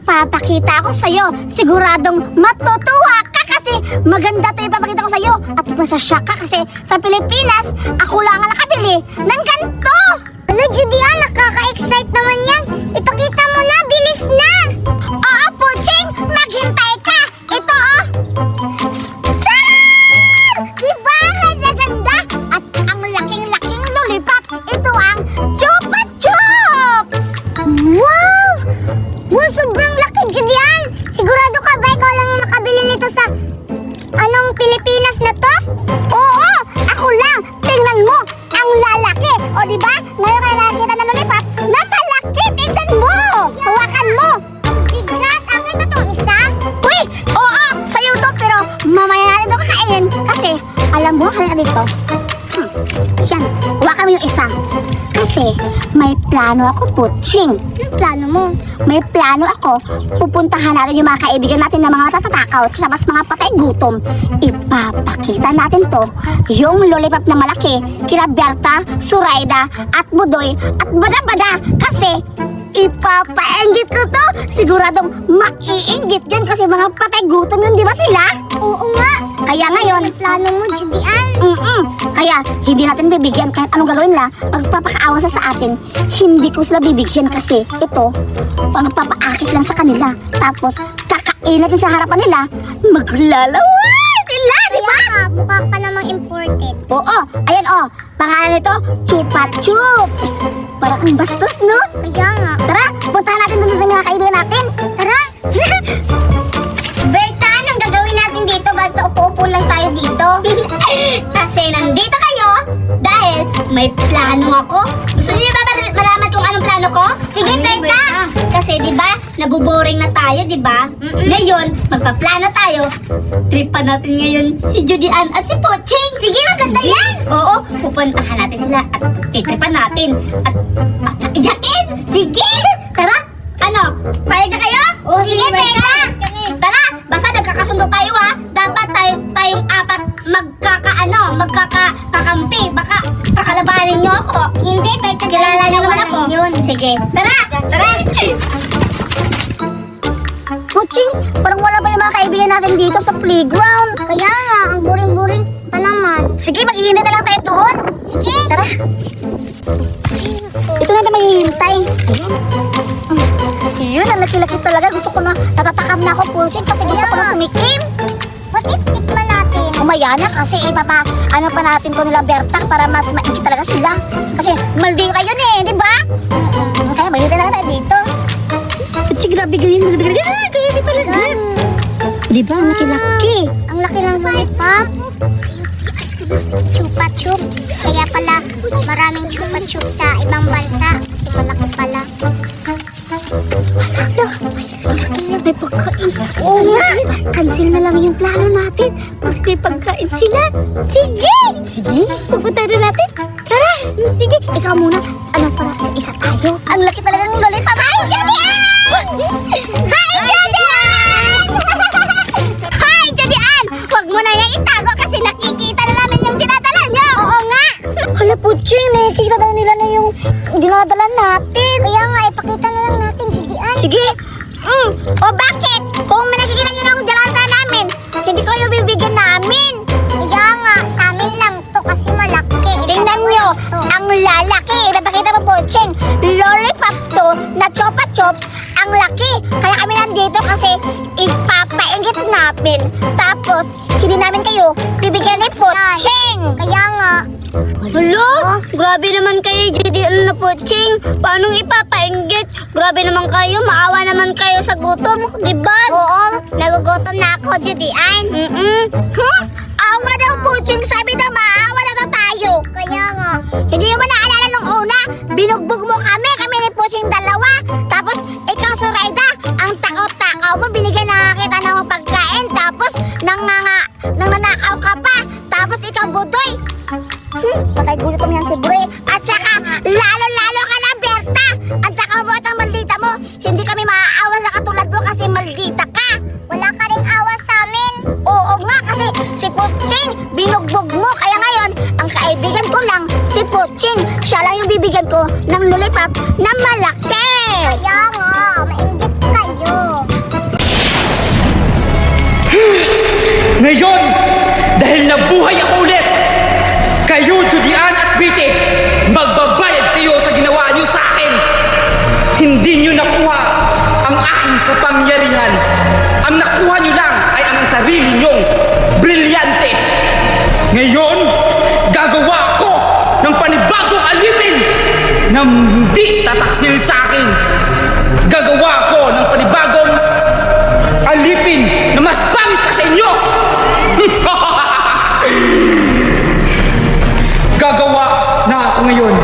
ipapakita ko sa'yo. Siguradong matutuwa ka kasi maganda to ipapakita ko sa'yo. At masashock ka kasi sa Pilipinas, ako lang ang nakabili ng ganito. Ano, Judy, nakaka-excite naman yan. Ipakita mo na, bilis na. Oo, Puching, maghintay ka. Ito, oh. Tcharan! Diba? Ganda-ganda. At ang laking-laking lollipop, ito ang Chupa Chups. Wow! Wow, sobrang laki, Judy. Sigurado ka ba ikaw lang yung nakabili nito sa Pilipinas na to? Oo, ako lang. Tingnan mo, ang lalaki. O diba? Ngayon kaya nakikita na lollipop na malaki. Tingnan mo. Hawakan mo. Bigat, akin ba itong isa? Uy, oo, sa'yo to. Pero mamaya natin ito kakainin. Kasi, alam mo, halika dito. Yan, hawakan mo yung isa. Kasi, may plano ako, Puching. Anong plano mo? May plano ako. Pupuntahan natin yung mga kaibigan natin na mga matatakaw at mas mga patay gutom. Ipapakita natin to, yung lollipop na malaki, kila Berta, Suraida, at Budoy, at Bada-Bada. Kasi, ipapainggit ko to. Siguradong maiinggit yan kasi mga patay gutom yun, di ba sila? Oo nga. Kaya ngayon, Ang plano mo, Judy. kaya hindi natin bibigyan kahit anong gagawin nila. Pagpapakaawa sa atin, hindi ko sila bibigyan kasi ito, pagpapaakit lang sa kanila. Tapos, kakain natin sa harapan nila, maglalaway sila, di ba? Mukha ka namang imported. Oo, ayan pangalan nito, Chupa Chups. Parang ang bastos, no? Kaya nga. Tara, puntahan natin doon sa mga kaibigan natin. Tara. Berta, anong gagawin natin dito? Ba't upo-upo lang tayo dito? Kasi nandito kayo dahil may plano ako. Gusto niyo ba malaman kung anong plano ko? Sige, Berta. Kasi 'di ba, nabuboring na tayo, 'di ba? Ngayon, magpaplano tayo. Tripan natin ngayon si Judy Ann at si Poching. Sige, maganda yan. Oo, pupuntahan natin sila at titripan natin at iyakin. Sige, tara. Ano? Payag na kayo? Oo, sige, Berta. Tara, basta nagkakasundo tayo ha. Dapat tayong apat magkakakampi. Baka kakalabanin niyo ako. Hindi, Berta. Kilala niyo naman ako. Yun. Sige, tara. Puching, parang wala ba yung mga kaibigan natin dito sa playground? Kaya nga, ang boring-boring pa naman. Sige, maghihintay na lang tayo doon. Sige. Tara. Ito na tayo maghihintay. Yun, ang laki-laki talaga. Gusto ko na, natatakam na ako, Puching, kasi gusto ko na tumikim. What if tikman natin? Umaya na kasi ano pa natin to nila Berta para mas maingit talaga sila. Kasi maldita yun eh, di ba? Kaya maghihintay na lang tayo dito. Puching, grabe ganyan. Grabe talaga. Di ba, ang laki-laki. Ang laki ng lollipop. Chupa Chups. Kaya pala maraming Chupa Chups sa ibang bansa. Kasi malaki pala. May pagkain. Oo nga. Cancel na lang yung plano natin. Mas may pagkain sila. Sige. Sige. Pupunta na natin. Tara. Sige. Ikaw muna. Ano para sa isa tayo? Ang laki talaga ng lollipop. Hi, Judy! Hi, Judy! Hi, Judy Ann! Huwag mo na yung itago kasi nakikita na namin yung dinadala niyo. Oo nga. Hala, Puching. Nakikita na nila na yung dinadala natin. Kaya nga, ipakita na lang natin, Judy. Sige. O bakit? Kung may nakikita nyo ng dalata namin, hindi ko yung bibigyan namin. Kaya nga, sa amin lang to kasi malaki. Tingnan nyo, ang lalaki. Ipapakita mo, Puching. Lollipop to na Chupa Chups. Ang laki. Kaya kami nandito kasi ipapaingit namin. Tapos, hindi namin kayo bibigyan ni Puching. Kaya nga. Hello? Grabe naman kayo, Judy. Ano na, Puching? Paano ipapainggit? Grabe naman kayo. Maawa naman kayo sa gutom. Diba? Oo, nagugutom na ako, Judy Ann. Awa daw, Puching. Sabi na maawa na daw tayo. Kaya nga. Hindi mo naalala nung una, binugbog mo kami ni Puching dalawa. Tapos, ikaw, Suraida, ang takaw-takaw mo, binigyan na kita ng pagkain. Tapos, nananakaw ka pa. Tapos, ikaw, Budoy. Patay gutom yan si Bre. At saka, lalo-lalo ka na, Berta. Ang takaw mo at ang maldita mo. Hindi kami maaawa sa katulad mo kasi maldita ka. Wala ka rin awa sa amin. Oo nga, kasi si Puching, binugbog mo. Kaya ngayon, ang kaibigan ko lang, si Puching. Siya lang yung bibigyan ko ng lollipop na malaki. Kaya nga, mainggit kayo. Ngayon, dahil nabuhay ako ulit, kayo, Judian at Biti, magbabayad kayo sa ginawa niyo sa akin. Hindi niyo nakuha ang aking kapangyarihan. Ang nakuha niyo lang ay ang sarili niyong brilyante. Ngayon, gagawa ko ng panibagong alipin na hindi tataksil sa akin. Gagawa ko ng panibagong alipin na mas pangit pa sa inyo. Gagawa na ako ngayon.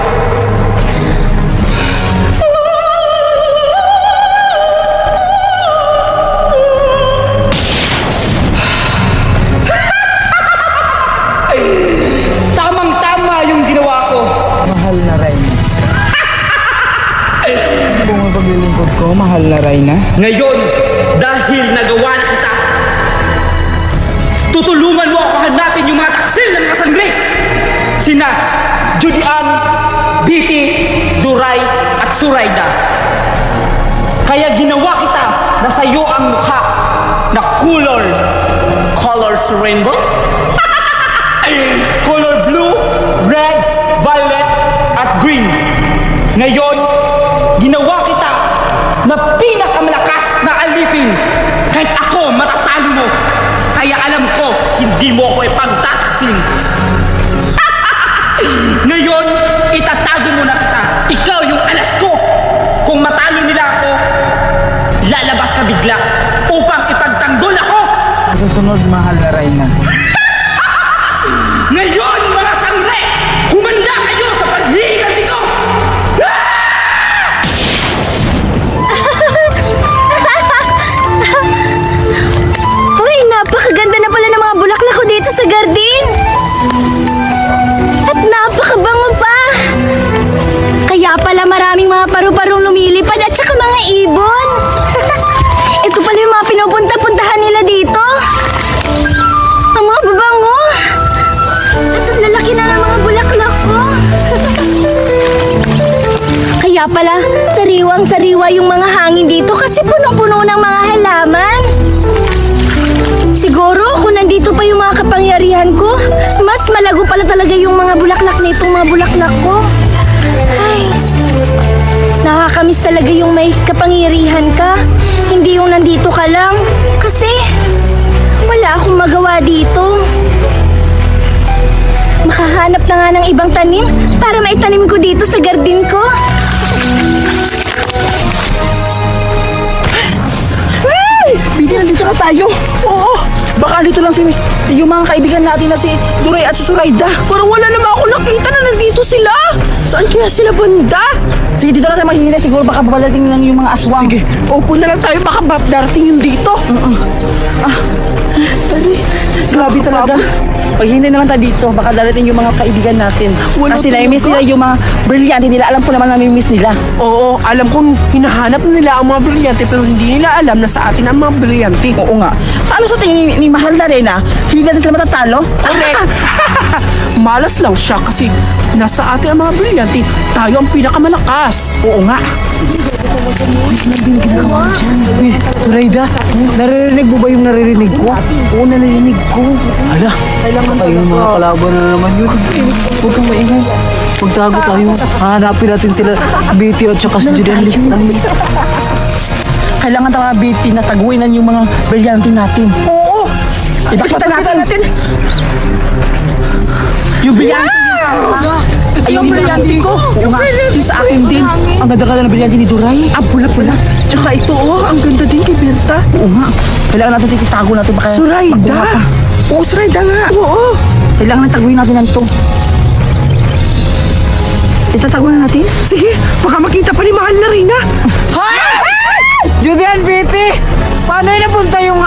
Tamang-tama yung ginawa ko. Mahal na Reyna. Kung ang paglilingkod ko, mahal na Reyna. Ngayon, dahil nagawa na kita, tutulungan mo ako hanapin yung mga taksil ng mga sangre. Sina Judian, Biti, Duray, at Surayda. Kaya ginawa kita na sa'yo ang mukha na colors rainbow, color blue, red, violet, at green. Ngayon, ginawa kita na pinakamalakas na alipin. Kahit ako matatalo mo, kaya alam ko hindi mo ako ipagtataksil. Ngayon, itatago mo na kita. Ikaw yung alas ko. Kung matalo nila ako, lalabas ka bigla upang ipagtanggol ako. Sa sunod, mahal na Reyna. Ngayon, mga sangre, humanda kayo sa paghihiganti ko. Hoy, napakaganda na pala ng mga bulaklak ko dito sa garden. At napakabango pa. Kaya pala maraming mga paru-parong lumilipad at saka mga ibon. Ito pala yung mga pinupunta-puntahan nila dito. Ang mga babango. At ang lalaki na ng mga bulaklak ko. Kaya pala, sariwang-sariwa yung mga hangin dito kasi punong-puno ng mga halaman. Siguro kung nandito pa yung mga kapangyarihan ko, mas malago pala talaga yung mga bulaklak nitong mga bulaklak ko. Ay, nakakamiss talaga yung may kapangyarihan ka. Hindi yung nandito ka lang. Kasi wala akong magawa dito. Makahanap na nga ng ibang tanim para maitanim ko dito sa garden ko. Biti, nandito na tayo. Oo, baka dito lang yung mga kaibigan natin na si Duray at si Surayda. Parang wala naman ako nakita na nandito sila. Saan kaya sila banda? Sige, dito na tayo mahinila. Siguro baka babalating lang yung mga aswang. Sige, upo na lang tayo. Baka darating yun dito. Grabe talaga. Paghinay na lang tayo dito. Baka darating yung mga kaibigan natin. Kasi nai-miss nila yung mga brilyante nila. Alam ko naman na nami-miss nila. Oo, alam kong hinahanap nila ang mga brilyante pero hindi nila alam na sa atin ang mga brilyante. Oo nga. Paano sa tingin ni Mahal na Reyna? Hindi natin sila matatalo? Correct. Malas lang siya kasi nasa atin ang mga brilyante. Tayo ang pinakamalakas. Oo nga. Uy, Surayda, naririnig mo ba yung naririnig ko? Oo, naririnig ko. Hala, kailangan yung mga kalaban na naman yun. Huwag kang maingay. Pagtago tayo, hahanapin natin sila, Biti at saka si Julian. Kailangan tayo mga Biti na taguinan yung mga brilyante natin. Oo! Ipakita natin! Yung brilyante ay, yung brilyante ko. Yung sa akin din. Ang ganda-ganda ng brilyante ni Duray. Ang pula-pula. Tsaka ito, ang ganda din kay Berta. Oo nga. Kailangan natin titago natin. Baka Surayda! Oo, Surayda nga! Oo! kailangan na taguin natin yan to. Itatago na natin? Sige, baka makita pa ni Mahal na Reyna. Judian, Biti! Paano napunta yung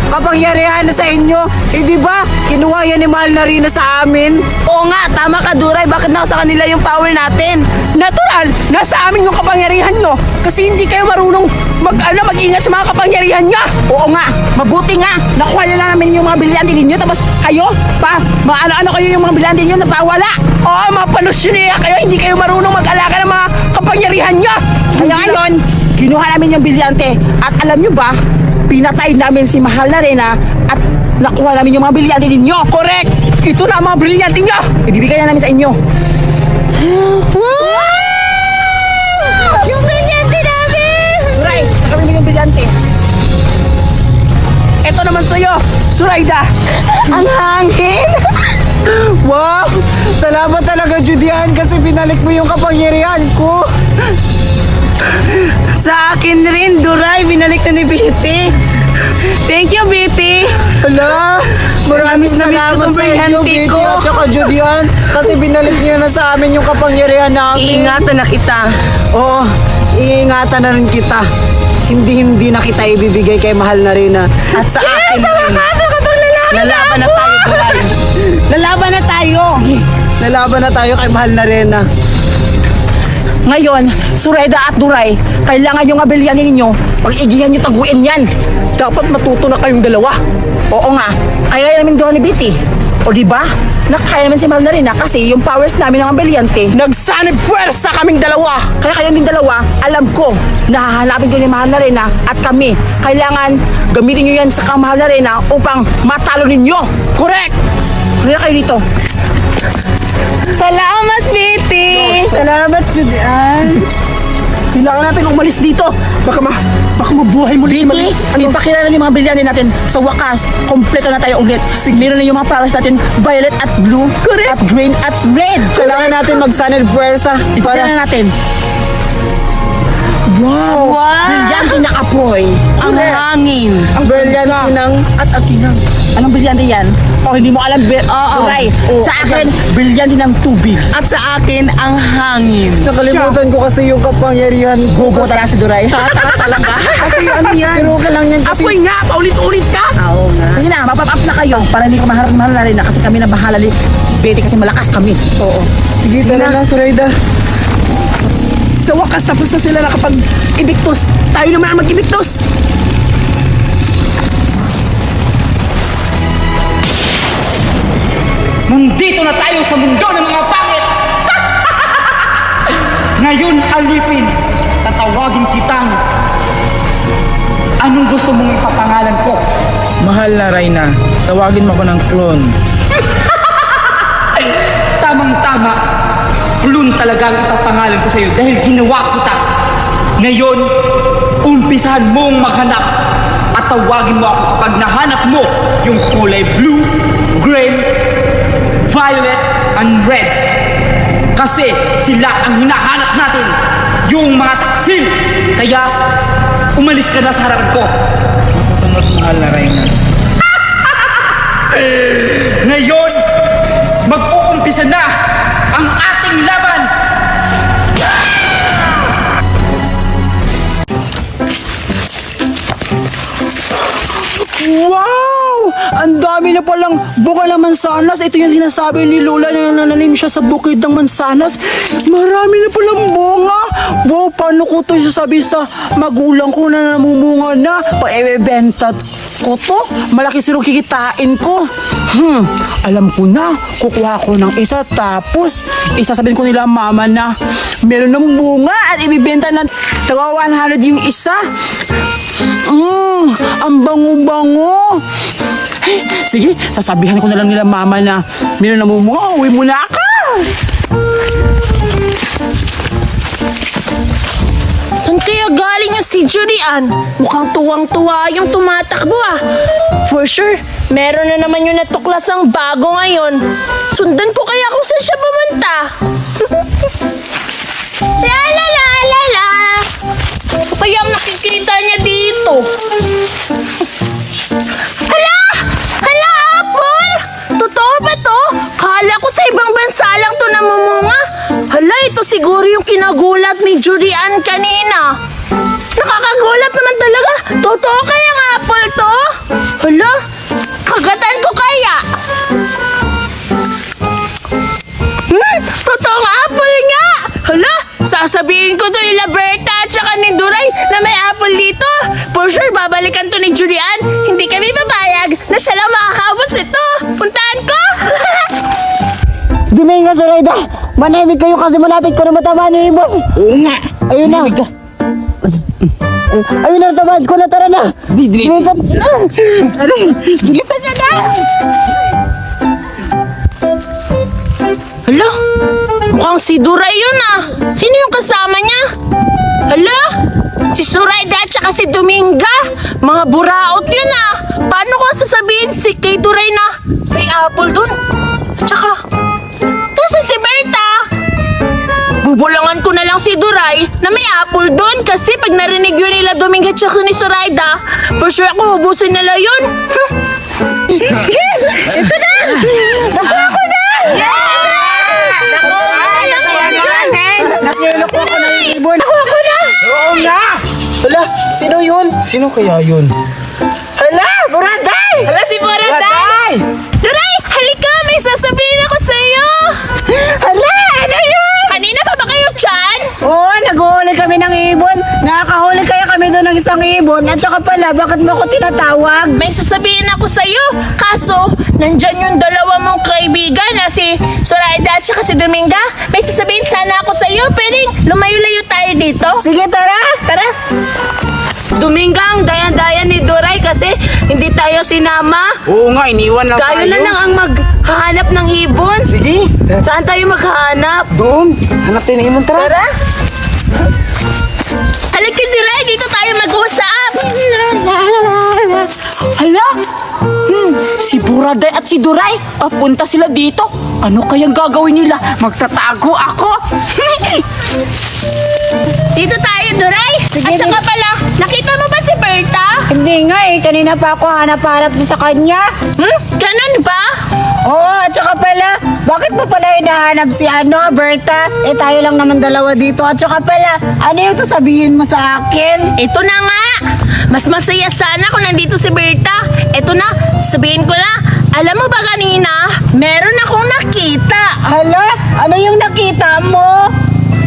kapangyarihan na sa inyo? Eh di ba, kinuha yan ni Mahal na Reyna sa amin? Oo nga, tama ka, Duray. Bakit nasa kanila yung power natin? Natural, nasa amin yung kapangyarihan nyo. Kasi hindi kayo marunong mag-ingat sa mga kapangyarihan niya. Oo nga, mabuti nga. Nakuha na namin yung mga brilyante ninyo. Tapos kayo, maano-ano kayo yung mga brilyante ninyo na pawala. Oo, mga palusyoneya kayo. Hindi kayo marunong mag-alaga ng mga kapangyarihan niya. Kaya ngayon, kinuha namin yung brilyante. At alam nyo ba, pinatay namin si Mahal na Reyna at nakuha namin yung mga brilyante ninyo. Correct! Ito na ang mga brilyante niya! Ibibigay na namin sa inyo. Yung brilyante namin! Suray, nakabili mo yung brilyante. Ito naman sa'yo, Zoraida! Ang hangin! Wow! Salamat talaga, Judian, kasi binalik mo yung kapangyarihan ko. Sa akin rin, Duray, binalik na ni Betty. Thank you, Betty. Hala! Maraming Na-miss ko salamat tong sa inyo, brilyante Betty ko. at saka Judian, kasi binalik niyo na sa amin yung kapangyarihan namin. Iingatan na kita. Oo, iingatan na rin kita. Hindi na kita ibibigay kay mahal na Rina. At sa akin rin. Lalaban na tayo, Duray. Lalaban na tayo. Lalaban na tayo kay mahal na Rina. Ngayon, Zoraida at Duray, kailangan yung abiliyan ninyo. Pag-igihan nyo, taguin yan. Dapat matuto na kayong dalawa. Oo nga, kaya namin doon ni Betty. O diba? Nakaya naman si Mahal na Rina kasi yung powers namin ng abiliyante. Nagsanib puwersa kaming dalawa! Kaya kayo din dalawa, alam ko, nahahanapin ko ni Mahal na Rina at kami. Kailangan gamitin nyo yan sa Mahal na Rina upang matalo ninyo. Correct! Rina kayo dito. Salamat, Betty! Salamat, Judian. Kailangan natin umalis dito. Baka mabuhay muli si Betty, Mali. ipakilala yung mga brilyante natin. Sa wakas, kompleto na tayo ulit. Meron na yung mga powers natin, violet at blue, at green at red. Kailangan natin mag-stand puwersa Ipakilala para natin. Wow! Brilyante na apoy. Ang hangin. ang brilliant ng At atinang. Anong brilyante yan? O hindi mo alam, Duray. Sa akin, brilyante ng tubig. At sa akin, ang hangin. nakalimutan ko kasi yung kapangyarihan ko. Bobo talaga si Duray. Talaga? Kasi ano yan? Pero okay lang yan kasi Apoy nga! Paulit-ulit ka! Oo nga. Sige na, mapap up na kayo para hindi ko mahal na rin na kasi kami na bahala ni Betty kasi malakas kami. Oo. sige, tara na, Zoraida. Sa wakas, tapos na sila nakapag-ibiktos. Tayo naman ang mag-ibiktos. Nandito na tayo sa mundo ng mga pangit! Ngayon, alipin, tatawagin kitang anong gusto mong ipapangalan ko? Mahal na Reyna, tawagin mo ko ng clone. Tamang-tama, Plun talaga ang ipapangalan ko sa iyo dahil ginawa kita. Ngayon, umpisahan mong maghanap at tawagin mo ako kapag nahanap mo yung kulay blue, green, violet, and red. Kasi sila ang hinahanap natin, yung mga taksil. Kaya, umalis ka na sa harapan ko. Masusunod, mahal na Reyna. Ngayon, mag-uumpisa na ang ating laban! Wow! Ang dami na palang bunga ng mansanas. Ito yung sinasabi ni Lola na nananim siya sa bukid ng mansanas. Marami na palang bunga. Wow, paano ko ito sasabi sa magulang ko na namumunga na? Pa-ebenta ko to. Malaki sila kikitain ko. Alam ko na. Kukuha ko ng isa tapos isasabihin ko nila mama na meron ng bunga at ibibenta ng 100 yung isa. Ang bango-bango. Sige, sasabihan ko na lang nila mama na meron namumunga. Uwi muna ako. Saan kaya galing yung si Julian? Mukhang tuwang-tuwa yung tumatakbo ah. For sure, meron na naman yung natuklasang bago ngayon. Sundan ko kaya kung saan siya pumunta. La la la la la. Ano kaya ang nakikita niya dito? Hala! Hala, Apple! Totoo ba to? Kala ko sa ibang bansa lang to namumunga. Hala, ito siguro yung kinagulat ni Julian kanina. Nakakagulat naman talaga. Totoo kayang apple to? Hala, kagatan ko kaya. Totoong apple nga. Hala, sasabihin ko to ni Laberta at saka ni Duray na may apple dito. For sure, babalikan to ni Julian. Hindi kami papayag na siya lang makakabot nito. Puntahan ko. Dumain nga, Zoraida. Manahimik kayo kasi malapit ko na matamaan yung ibon. Oo nga. Ayun na. Ayun na, tamaan ko na. Tara na. Bilisan Bilisan na na. Hala, mukhang si Duray yun ah. Sino yung kasama niya? Hala, si Zoraida at saka si Dominga. Mga buraot yun ah. Paano ko sasabihin si kay Duray na may apple dun? Tsaka, nasan si Berta? Bubulangan ko na lang si Duray na may apple dun kasi pag narinig yun nila Dominga at saka ni Zoraida, for sure ako hubusin nila yun. Yes! Ito na! Nakuha ko na! Nakiloko ako ng ibon. Nakuha ko na! Oo nga! Hala, sino yun? Sino kaya yun? Hala, Buraday! Hala si Buraday! Duray, halika! May sasabihin ako sa'yo! Hala, ano yun? Kanina pa ba kayo dyan? Oo, naghuli kami ng ibon. Nakakahuli kaya kami doon ng isang ibon. At saka pala, bakit mo ako tinatawag? May sasabihin ako sa'yo. Kaso, nandyan yung dalawa mong kaibigan na si Zoraida at saka si Dominga. May sasabihin sana ako sa'yo. Pwedeng lumayo-layo tayo dito. Sige, tara! Tara. Dominga, ang dayan-dayan ni Duray kasi hindi tayo sinama. Oo nga, iniwan lang Tayo na lang ang maghahanap ng ibon. Sige, Saan tayo maghahanap? doon. Hanap tayo ng ibon, tara. Tara! Halika, Duray. Dito tayo mag-usap. Hala! Si Buraday at si Duray, papunta sila dito. Ano kayang gagawin nila? Magtatago ako. Dito tayo, Duray. At saka pala, nakita mo ba si Berta? Hindi nga eh, kanina pa ako hanap-hanap sa kanya. Ganun ba? Oo, at saka pala, bakit mo pala hinahanap si Berta? Eh tayo lang naman dalawa dito. At saka pala, ano yung sasabihin mo sa akin? Ito na nga. Mas masaya sana kung nandito si Berta. Ito na, sabihin ko na. Alam mo ba kanina, meron akong nakita. Hala, ano yung nakita mo?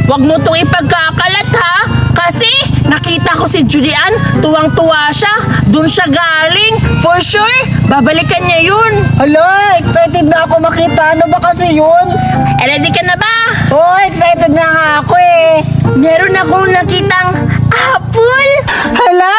Huwag mo tong ipagkakalat ha. Kasi nakita ko si Julian, tuwang-tuwa siya. Doon siya galing. For sure, babalikan niya yun. Hala, excited na ako makita. Ano ba kasi yun? Ready ka na ba? Oo, excited na nga ako eh. Meron akong nakitang apple. Hala,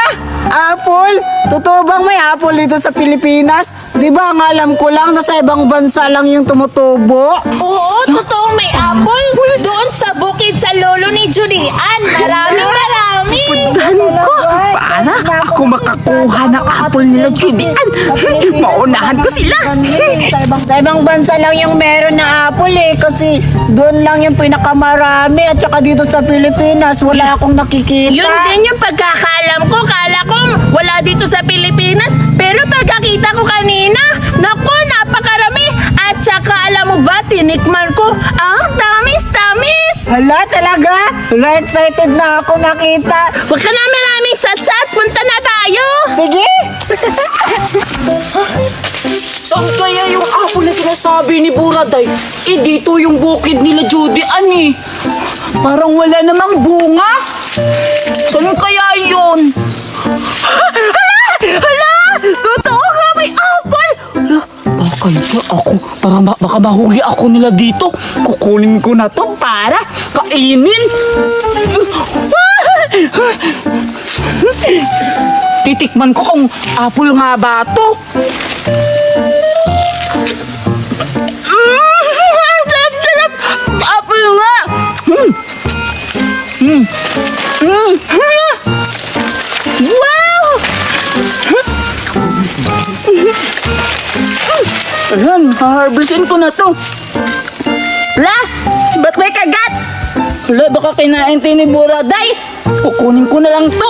apple? Totoo bang may apple dito sa Pilipinas? Di ba ang alam ko lang na sa ibang bansa lang yung tumutubo? Oo, totoong may apple. Doon sa bukid sa lolo ni Julian. Maraming. Ko, paano ako makakuha ng apple nila, Julian? Maunahan ko sila. Sa ibang bansa lang yung meron na apple eh. Kasi doon lang yung pinakamarami. At saka dito sa Pilipinas, wala akong nakikita. Yun din yung pagkakalam ko. Kala ko wala dito sa Pilipinas. Pero pagkakita ko kanina, naku, napakarami. At saka alam mo ba, tinikman ko, ang tamis-tamis. Hala, talaga? Hala, excited na ako makita. Huwag ka na maraming satsat. Punta na tayo. Sige! Saan kaya yung apple na sinasabi ni Buraday? Eh, dito yung bukid nila Judian eh. Parang wala namang bunga. Saan kaya yun? Hala! Totoo nga, may apple! Hala, baka ito ako, baka mahuli ako nila dito. Kukunin ko na to para kainin. Titikman ko kung apple nga ba to. Apple nga! Wow! Ayan, harvestin ko na to. La, ba't may kagat? Wala, baka kinain tayo ni Buraday. Kukunin ko na lang to.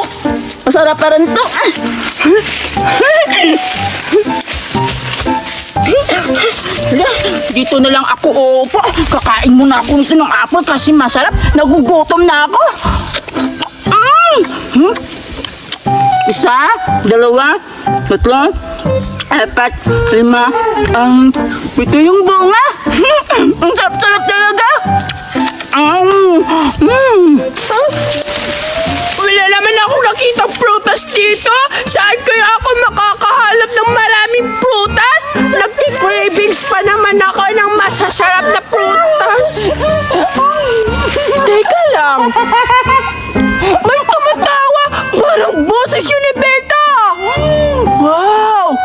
Masarap pa rin to. Wala, dito na lang ako opo. Kakain muna ako nito ng apple kasi masarap. Nagugutom na ako. Isa, dalawa, tatlo, apat, lima, ito yung bunga. Ang sarap-sarap talaga. Wala naman ako nakita prutas dito. Saan kaya ako makakahanap ng maraming prutas? Nagki-cravings pa naman ako ng masasarap na prutas. Teka lang. May tumatawa. Parang boses yun ni Berta. Wow!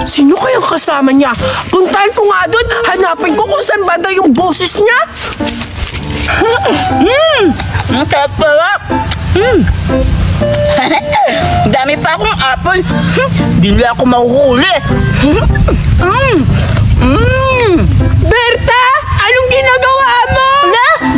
Sino kayang kasama niya. Puntahan ko nga doon, hanapin ko kung saan banda yung boses niya. Ang sarap. Dami pa akong apple. Di nila ako mahuhuli. Berta, anong ginagawa mo?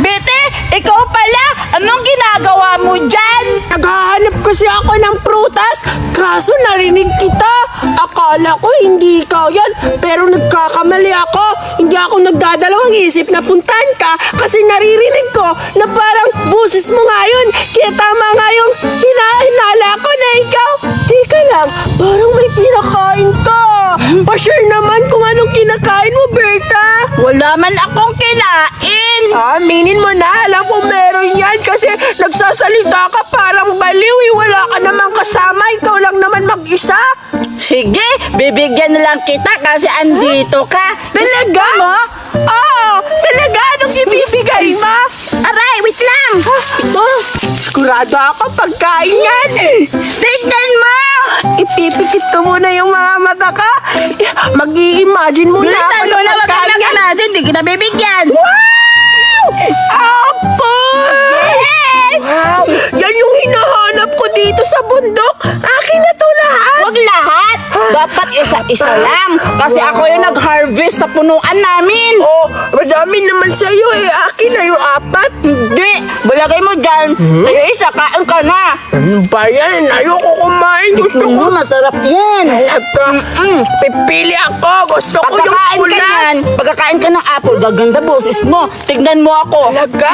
Bete, ikaw pala! Anong ginagawa mo dyan? Naghahanap kasi ako ng prutas, kaso narinig kita. Akala ko hindi ikaw yan, pero nagkakamali ako. Hindi ako nagdadalawang isip na puntahan ka kasi naririnig ko na parang busis mo nga yun. Kaya tama nga yung hinahinala ko na ikaw. Teka lang, parang may kinakain ka. Pa-share naman kung anong kinakain mo, Berta. Wala man akong kinain. Aminin mo na, alam ko meron yan kasi nagsasalita ka parang baliw. Wala ka namang kasama, ikaw lang naman mag-isa. Sige, bibigyan na lang kita kasi andito ka. Talaga? Oo, talaga? Anong ibibigay mo? Aray, wait lang! Sigurado ako pagkain yan. Tignan mo! Ipipikit ko muna yung mga mata ka. Mag-i-imagine mo na ako Bilisan mo ng na, wag pagkain kang yan. natin, di kita bibigyan. Wow! Apple! Yes! Wow! Yan yung hinahanap ko dito sa bundok. Akin na to lahat. Huwag lahat. Dapat isa-isa lang. Kasi ako yung nag-harvest sa punuan namin. Oh, madami naman sa'yo eh. Akin na yung apat. Hindi, balagay mo dyan. Tayo isa, kain ka na. Ano ba yan? Ayoko kumain. Gusto Gusto ko mo, masarap yan. talaga. Pipili ako. Gusto ko yung Pagkakain ka pula. yan, pagkakain ka ng apple, gaganda boses mo. Tignan mo ako. Talaga?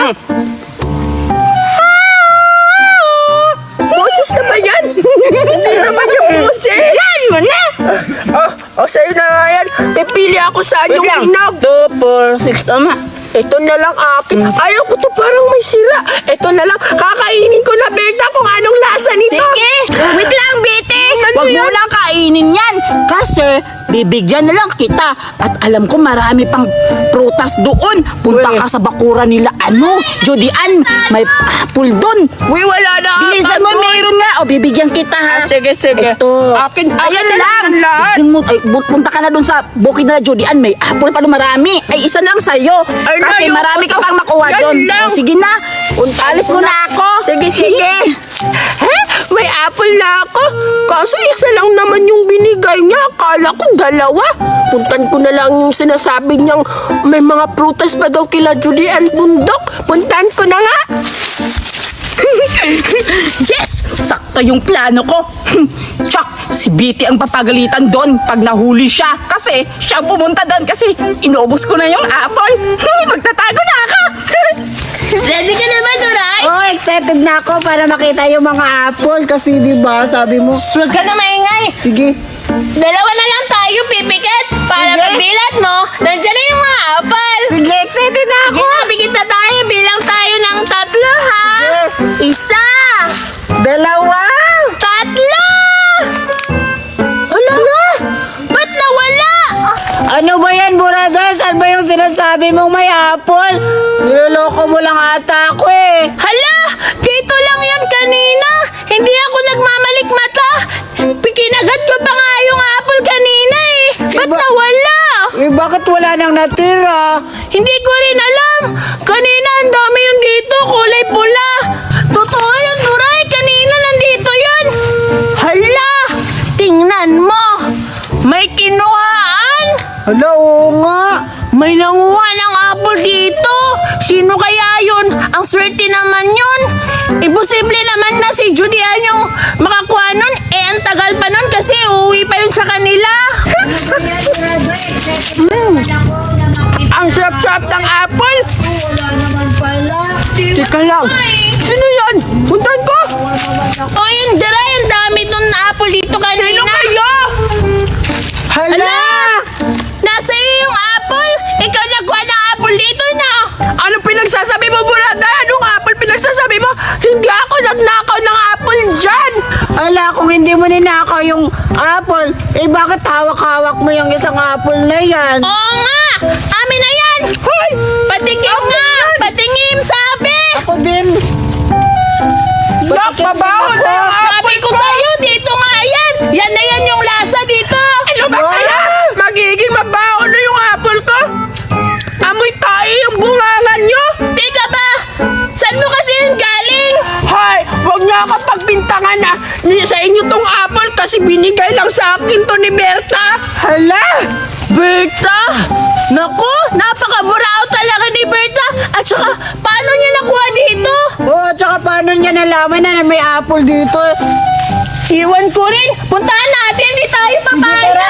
Boses na ba yan? Hindi naman yung boses. Yan mo na. Sa'yo na nga yan. Pipili ako sa Wait yung lang. hinog. 2, 4, 6, tama. Ito na lang akin. Ayaw ko to parang may sira. Ito na lang. Kakainin ko na, Berta, kung anong lasa nito. Sige, wait lang, Bete. Ano Huwag mo yan? lang kainin yan. Kasi, bibigyan na lang kita. At alam ko marami pang prutas doon. Punta ka sa bakuran nila. Ano? Judian, may apple doon. Uy, wala na. Bilisan mo, mayroon nga. O, bibigyan kita ha. Sige. Ito. Akin Ayan na lang. yan lahat. Tignan mo, ay, punta ka na doon sa bukid na Judian. May apple pa doon marami. Ay, isa lang sa'yo. Ay, Kasi ayoko marami ka to. pang makuha Yan doon. lang. O, sige na. Alis mo na ako. Sige. May apple na ako. Kaso isa lang naman yung binigay niya. Akala ko dalawa. Puntan ko na lang yung sinasabi niyang may mga prutas pa daw kila Julian bundok. Puntan ko na nga. Yes! Sakto yung plano ko. Tsak, si Bitty ang papagalitan doon pag nahuli siya. Kasi siya ang pumunta doon kasi inubos ko na yung apple. Magtatago na ako. Ready ka na ba, Duray? Oh, excited na ako para makita yung mga apple. Kasi di ba sabi mo, Huwag ka na maingay. sige. Dalawa na lang tayo, pipikit. Para Sige. pagbilat mo, nandiyan na yung mga apple. Sige, excited na Sige na, bigit na tayo. Bilang tayo ng 3, ha? Isa. 2. Tatlo! Ano? Ba't nawala? Ano ba yan, Burada? Saan ba yung sinasabi mong may apple? Niloloko mo lang ata ako eh. Hala! Dito lang yan kanina. Hindi ako nagmamalik mata. Kinagat ko pa nga yung apple kanina eh. Ba't Iba- nawala? Eh, bakit wala nang natira? Hindi ko rin alam. Kanina ang dami yung dito, kulay pula. Totoo yun, Duray. Kanina nandito yun. Hala! Tingnan mo. May kinuhaan. Hala, oo nga. May nanguha ng apple dito. Sino kaya yun? Ang swerte naman yun. Imposible naman na si Judian yung makakuha nun. Eh, ang tagal pa nun kasi uuwi pa yun sa kanila. Ang sarap-sarap ng apple. Teka lang. Sino yan? Puntan ko. O yun, Diray, ang dami dun na apple dito kanina. Sino kayo? Hala! Nasa iyo yung apple? Ikaw nagkuha ng apple dito na. Anong pinagsasabi mo, Burada? Anong apple pinagsasabi mo? Hindi ako nagnakaw ng apple dyan. Ala, kung hindi mo ninakaw yung apple, eh bakit hawak-hawak mo yung isang apple na yan? Oo nga! Amin na yan! Hoy! Patingin nga! Patingin, sabi! Ako din. Nak, mabaho na ang Sabi apple ko sa'yo, dito nga yan! Yan na yan yung lasa dito! Ano ba kaya? Magiging kasi binigay lang sa akin to ni Berta. Hala! Berta! Naku, napakaburao talaga ni Berta. At saka, paano niya nakuha dito? Oh, tsaka paano niya nalaman na may apple dito? Iwan ko rin. Puntahan natin, di tayo papayag.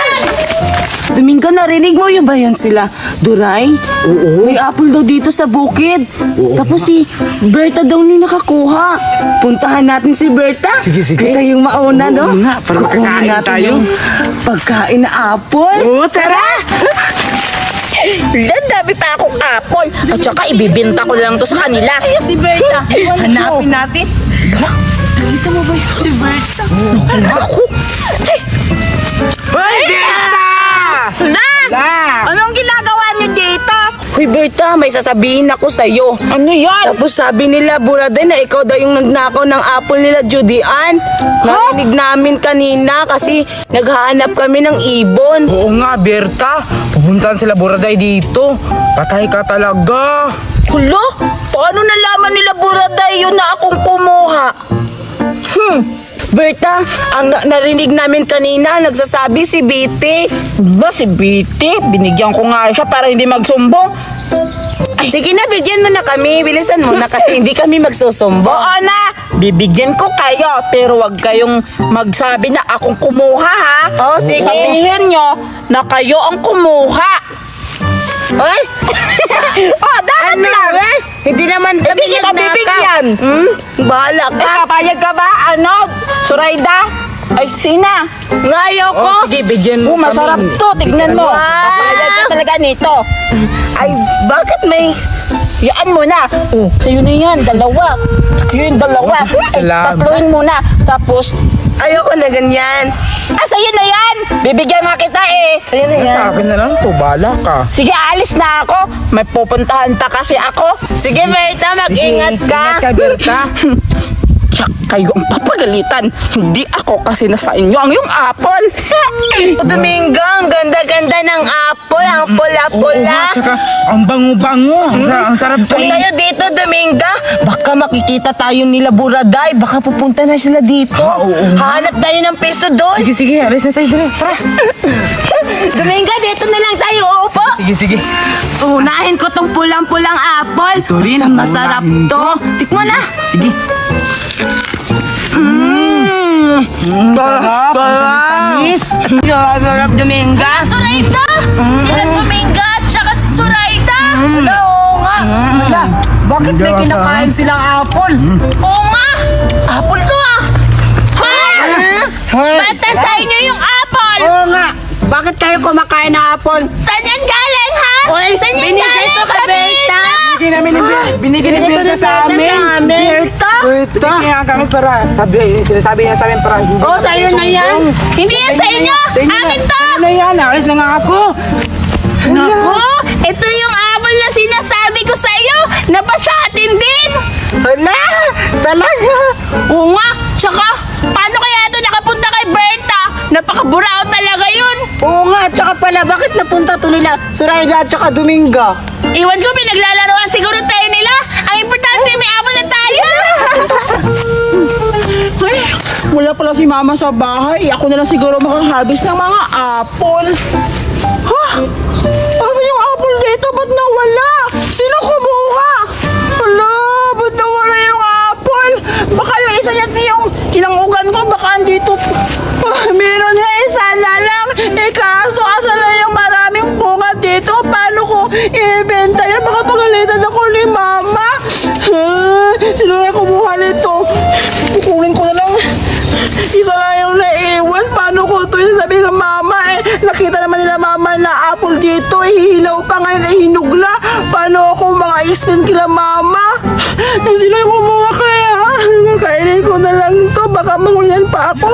Domingo, narinig mo yun ba yun sila? Duray? Oo. May apple daw dito sa bukid. Tapos si Berta daw nung nakakuha. Puntahan natin si Berta. Sige, sige. Kita yung mauna, no? Oo nga, para Kukunin makakain natin tayo. yung pagkain na apple. Oo, tara! Ang dami pa akong apple. At saka ibibinta ko lang to sa kanila. Ay, si Berta. Hanapin natin. Nakita mo ba yun si Berta? Ako! Hoy, Berta! Anong ginagawa niyo dito? Hoy Berta, may sasabihin ako sa'yo. Ano yan? Tapos sabi nila, Buraday, na ikaw daw yung nagnakaw ng apple nila, Judy Ann. Narinig namin kanina kasi naghahanap kami ng ibon. Oo nga, Berta. Pupuntahan sila Buraday dito. Patay ka talaga. Hulo, paano nalaman nila, Buraday, yun na akong kumuha? Berta, ang narinig namin kanina, nagsasabi si Biti. Ba si Biti? Binigyan ko nga siya para hindi magsumbong. Sige na, bigyan mo na kami. Bilisan mo na kasi hindi kami magsusumbo. Oo na, bibigyan ko kayo pero wag kayong magsabi na akong kumuha ha. Oo, sige. Sabihin nyo na kayo ang kumuha. Ay! Oh, dapat lang. Eh? Hindi naman kami Hindi kita nagnakaw. bibigyan. Bahala Eh, ka. papayag ka ba? Ano? Surayda? Ay, Sina. Ngayon ko. Oh, sige, bigyan mo Masarap kami. to, tignan mo. Wow. Papayag ka talaga nito. Ay, bakit may... Yan mo na. Oh, sa'yo na yan, dalawa. Yun, dalawa. Ay, salamat. tatluin mo na. Tapos, Ayoko na ganyan. sa'yo na yan. Bibigyan nga kita eh. Sa'yo na yan. Sa akin na lang to, bala ka. Sige, alis na ako. May pupuntahan pa kasi ako. Sige, Berta, mag-ingat ka. Ingat ka, Berta. Tsak, kayo ang papagalitan. Hindi ako kasi nasa inyo ang yung apple. O, Domingo, ang ganda-ganda ng apple. Ang Oo pula-pula. nga, tsaka ang bango-bango. Ang sarap to. Kung tayo dito, Domingo, baka makikita tayo nila Buraday. Baka pupunta na sila dito. Oo nga. Hanap tayo ng piso doon. Sige, sige, alis na tayo. Tara. Domingo, dito na lang tayo uupo. Sige, sige. Unahin ko tong pulang-pulang apple. Ito rin, Basta masarap unahin to. Tikman na. Sige. Sarap. Sarap, Domingo. Surayda! Yan, Dominga, tsaka si Surayda. Oo nga. Wala. Bakit may kinakain silang apple? Oo nga. Apple to ah. Hoy! Patatay niyo yung apple! Oo nga. Bakit kayo kumakain ng apple? Saan yan galing, ha? Oy, Saan yan binigay galing, to kay Berta. Binigay namin ni binigay ni Berta sa amin. Berta? Berta? Kaya kami para, sinasabi niya sa amin para hindi. Oh, tayo na yan. Hindi yan sa inyo! Amin to! Ano yan? Alis na nga ako. Naku! Ito yung apple na sinasabi ko sa iyo! Nabasa atin din! Hala. Talaga. Oo nga! Tsaka, paano kaya ito nakapunta kay Berta? Napakaburao talaga yun! Oo nga. Tsaka pala, bakit napunta to nila Surayda at tsaka Domingo? Iwan ko, pinaglalaroan siguro tayo nila! Ang importante, may apple na tayo! Ay, wala pala si mama sa bahay. Ako na lang siguro makaharvest ng mga apple. Ha? Ano yung apple dito? Ba't nawala? Sino kumuha? Hala, ba't nawala yung apple? Baka yung isa niya yung kinangugan ko, baka andito. Meron nga isa na lang. Kaso asa na yung maraming bunga dito. Paano ko ibenta yan? Baka pagalitan ako ni mama. Sino na kumuha nito? Kukunin ko na lang. Isa lang yung naiwan. Paano ko ito sabi sa mama eh? Nakita naman nila mama na apple dito. Hihilaw pa ngayon eh, hinugla. Paano ako maka-explain kila mama? Sino yung kumuha kaya? Kainin ko na lang to. Baka mangulian pa ako.